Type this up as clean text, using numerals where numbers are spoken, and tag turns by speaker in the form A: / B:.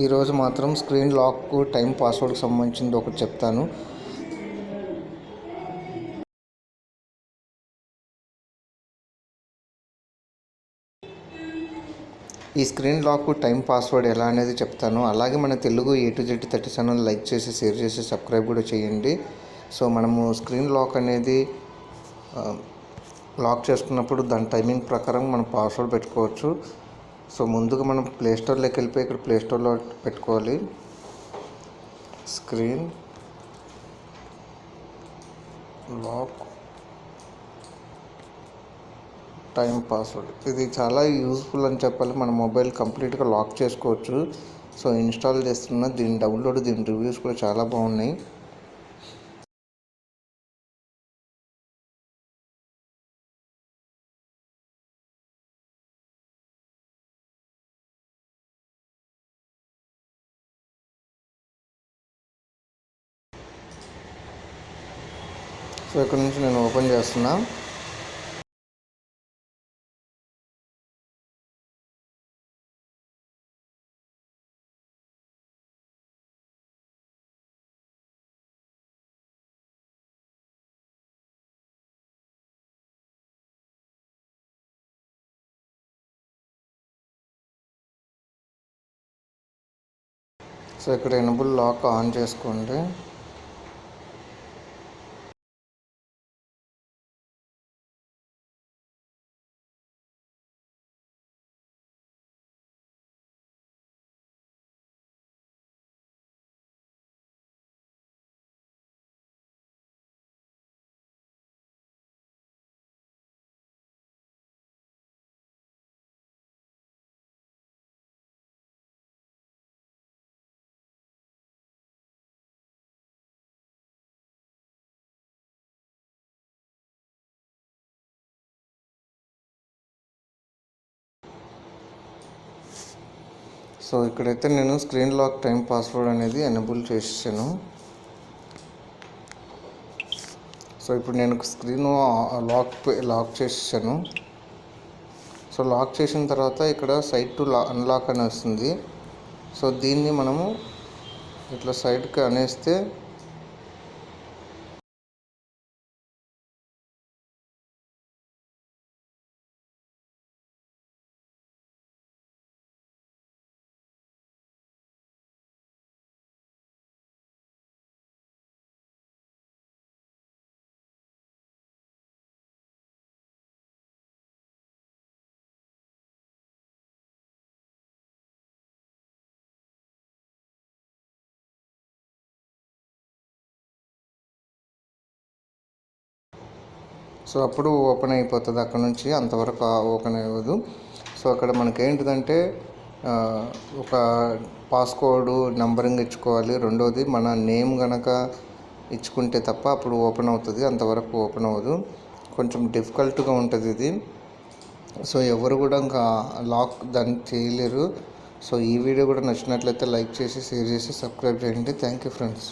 A: ఈరోజు మాత్రం screen లాక్కు time పాస్వర్డ్కి సంబంధించింది ఒకటి చెప్తాను. ఈ స్క్రీన్ లాక్ టైం పాస్వర్డ్ ఎలా అనేది చెప్తాను. అలాగే మన Telugu A to Z 30 channel like చేసి, షేర్ చేసి, సబ్స్క్రైబ్ కూడా చేయండి. సో మనము స్క్రీన్ లాక్ అనేది లాక్ చేసుకున్నప్పుడు దాని టైమింగ్ ప్రకారం మనం పాస్వర్డ్ పెట్టుకోవచ్చు. సో ముందుగా మనం ప్లేస్టోర్లోకి వెళ్ళిపోయి ఇక్కడ ప్లేస్టోర్లో పెట్టుకోవాలి. స్క్రీన్ లాక్ టైం పాస్వర్డ్, ఇది చాలా యూజ్ఫుల్ అని చెప్పాలి. మన మొబైల్ కంప్లీట్గా లాక్ చేసుకోవచ్చు. సో ఇన్స్టాల్ చేస్తున్నా, దీని డౌన్లోడ్, దీని రివ్యూస్ కూడా చాలా బాగున్నాయి. సో ఇక్కడ నుంచి నేను ఓపెన్ చేస్తున్నా. సో ఇక్కడ ఎనబుల్ లాక్ ఆన్ చేసుకోండి. సో ఇక్కడైతే నేను స్క్రీన్ లాక్ టైం పాస్వర్డ్ అనేది ఎనేబుల్ చేసాను. సో ఇప్పుడు నేను స్క్రీన్ లాక్ చేసాను. సో లాక్ చేసిన తర్వాత ఇక్కడ సైడ్ టు అన్లాక్ అని వస్తుంది. సో దీన్ని మనము ఇట్లా సైడ్కి అనేస్తే సో అప్పుడు ఓపెన్ అయిపోతుంది. అక్కడ నుంచి అంతవరకు ఓపెన్ అవ్వదు. సో అక్కడ మనకి ఏంటిదంటే ఒక పాస్కోడ్ నంబరింగ్ ఇచ్చుకోవాలి. రెండోది మన నేమ్ కనుక ఇచ్చుకుంటే తప్ప అప్పుడు ఓపెన్ అవుతుంది, అంతవరకు ఓపెన్ అవ్వదు. కొంచెం డిఫికల్ట్గా ఉంటుంది ఇది. సో ఎవరు కూడా ఇంకా లాక్ దాన్ని చేయలేరు. సో ఈ వీడియో కూడా నచ్చినట్లయితే లైక్ చేసి, షేర్ చేసి, సబ్స్క్రైబ్ చేయండి. Thank you friends.